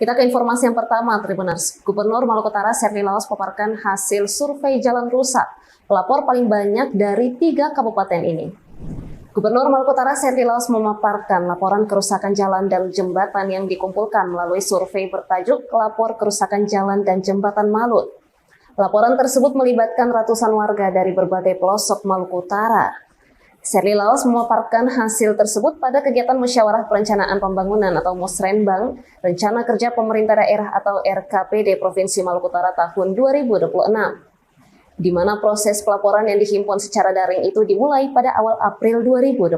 Kita ke informasi yang pertama, Tribuners. Gubernur Maluku Utara Serly Laos paparkan hasil survei jalan rusak. Pelapor paling banyak dari 3 kabupaten ini. Gubernur Maluku Utara Serly Laos memaparkan laporan kerusakan jalan dan jembatan yang dikumpulkan melalui survei bertajuk Lapor Kerusakan Jalan dan Jembatan Malut. Laporan tersebut melibatkan ratusan warga dari berbagai pelosok Maluku Utara. Serly Laos memaparkan hasil tersebut pada kegiatan Musyawarah Perencanaan Pembangunan atau Musrenbang, Rencana Kerja Pemerintah Daerah atau RKPD Provinsi Maluku Utara tahun 2026, di mana proses pelaporan yang dihimpun secara daring itu dimulai pada awal April 2025.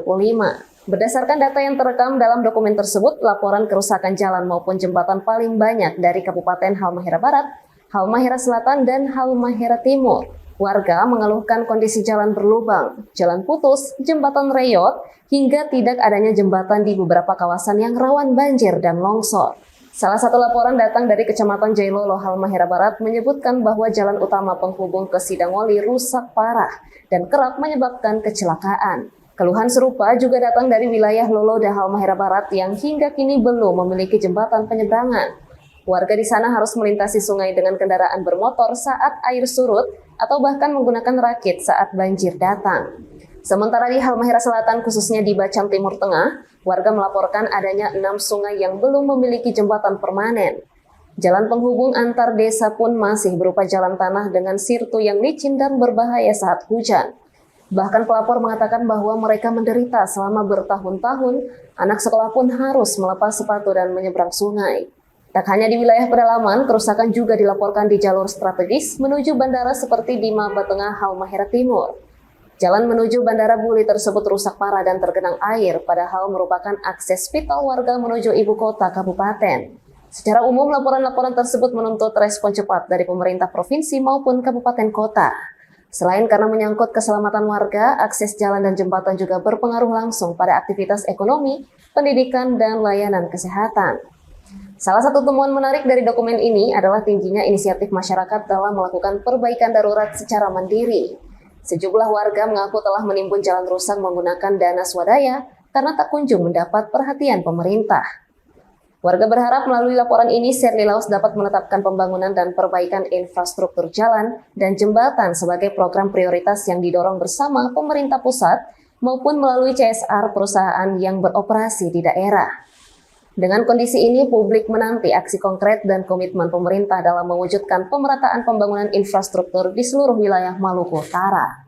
Berdasarkan data yang terekam dalam dokumen tersebut, laporan kerusakan jalan maupun jembatan paling banyak dari Kabupaten Halmahera Barat, Halmahera Selatan, dan Halmahera Timur. Warga mengeluhkan kondisi jalan berlubang, jalan putus, jembatan reyot, hingga tidak adanya jembatan di beberapa kawasan yang rawan banjir dan longsor. Salah satu laporan datang dari Kecamatan Jailolo, Halmahera Barat menyebutkan bahwa jalan utama penghubung ke Sidangoli rusak parah dan kerap menyebabkan kecelakaan. Keluhan serupa juga datang dari wilayah Loloda, Halmahera Barat yang hingga kini belum memiliki jembatan penyeberangan. Warga di sana harus melintasi sungai dengan kendaraan bermotor saat air surut atau bahkan menggunakan rakit saat banjir datang. Sementara di Halmahera Selatan, khususnya di Bacang Timur Tengah, warga melaporkan adanya 6 sungai yang belum memiliki jembatan permanen. Jalan penghubung antar desa pun masih berupa jalan tanah dengan sirtu yang licin dan berbahaya saat hujan. Bahkan pelapor mengatakan bahwa mereka menderita selama bertahun-tahun, anak sekolah pun harus melepas sepatu dan menyeberang sungai. Tak hanya di wilayah pedalaman, kerusakan juga dilaporkan di jalur strategis menuju bandara seperti di Maba Tengah, Halmahera Timur. Jalan menuju Bandara Buli tersebut rusak parah dan tergenang air, padahal merupakan akses vital warga menuju ibu kota kabupaten. Secara umum, laporan-laporan tersebut menuntut respon cepat dari pemerintah provinsi maupun kabupaten kota. Selain karena menyangkut keselamatan warga, akses jalan dan jembatan juga berpengaruh langsung pada aktivitas ekonomi, pendidikan, dan layanan kesehatan. Salah satu temuan menarik dari dokumen ini adalah tingginya inisiatif masyarakat dalam melakukan perbaikan darurat secara mandiri. Sejumlah warga mengaku telah menimbun jalan rusak menggunakan dana swadaya karena tak kunjung mendapat perhatian pemerintah. Warga berharap melalui laporan ini Serly Laos dapat menetapkan pembangunan dan perbaikan infrastruktur jalan dan jembatan sebagai program prioritas yang didorong bersama pemerintah pusat maupun melalui CSR perusahaan yang beroperasi di daerah. Dengan kondisi ini, publik menanti aksi konkret dan komitmen pemerintah dalam mewujudkan pemerataan pembangunan infrastruktur di seluruh wilayah Maluku Utara.